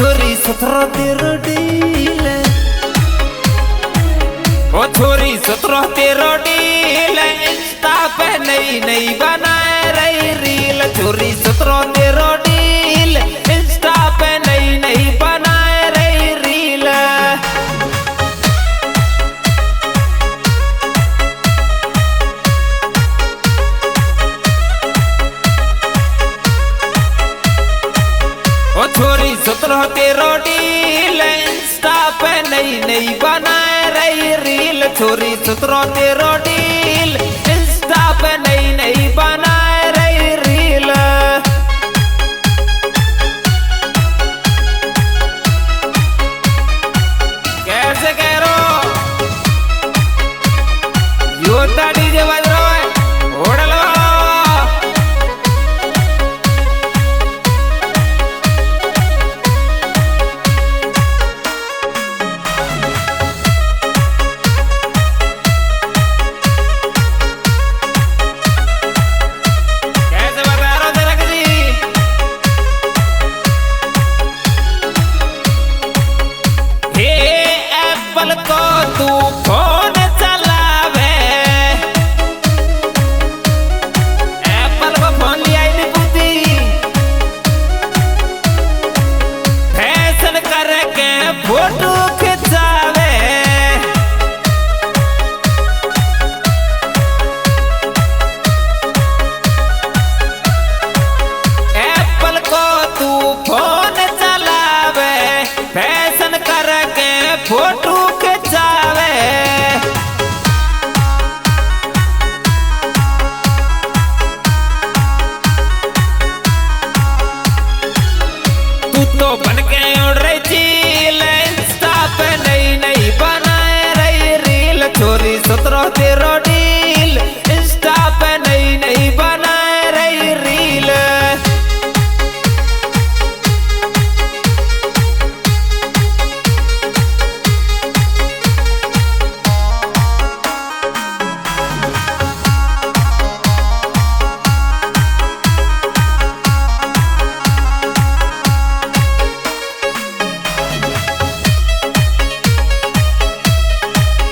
छोरी 17 13 डील, ओ छोरी 17 13 deal, Insta पे नई नई बनाए रही रील। छोरी 17 13 डील, इंस्टा पे नई नई बनाए रही रील। ओ छोरी 17 13 डील, इंस्टा पे नई नई बनाए रही रील। छोरी 17 13 डील, इंस्टा पे नई नई बनाए रही रील। कैसे कह रो योद्धा डीजे बज रहा है, उड़ लो। को तू फोन चलावे, एप्पल को फोन लिया ही नहीं बुद्धि, फैशन करके फोटो खिंचावे। एप्पल को तू फोन चलावे, फैशन करके फोटो खिंचावे। तू तो बनके उड़ रही चील, इंस्टा पे नई नई बनाए रही रील। छोरी 17 13 डील, इंस्टा पे नई नई बनाए रही रील।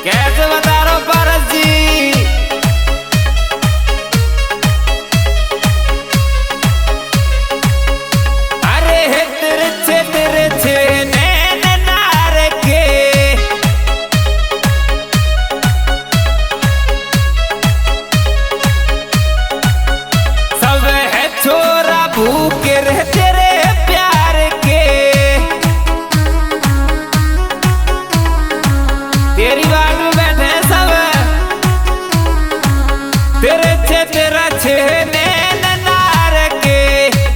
कैसे बता रहा हूँ पारस जी, अरे तेरे छे नैन नार के, सब है छोरा भूखे रह तेरे प्यार के। तेरी बात में बैठे सब, तेरा छे नैन नार के,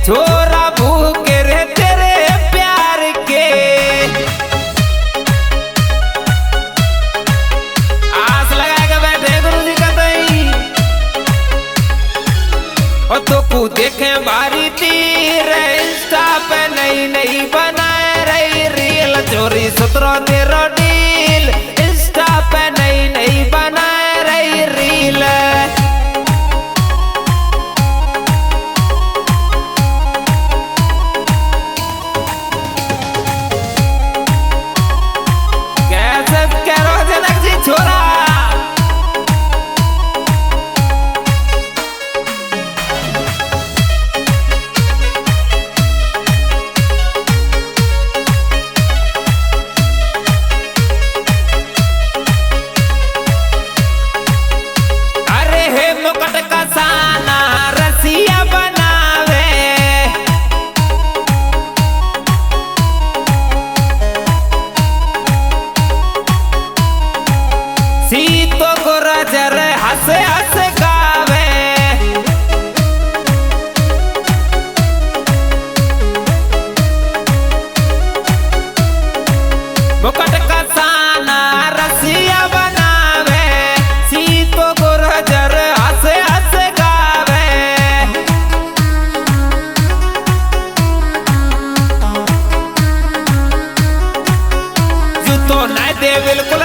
छोरा भूखे रे तेरे प्यार के। आस लगा के बैठे गुरुजी का तई, और तो को देखे बारी तीर, इंस्टा पे नई नई बनाए रही रील। छोरी 17 13 डील, इंस्टा पे नई नई बनाए रही रील। कैसे कह रहे हो जनक जी छोरा, मुकट का साना रसिया बनावे, सीतो को रजर हंस हंस गावे। मुकट का साना रसिया बनावे, सीतो को रजर हंस हंस गावे। जूतो नहीं दे बिल्कुल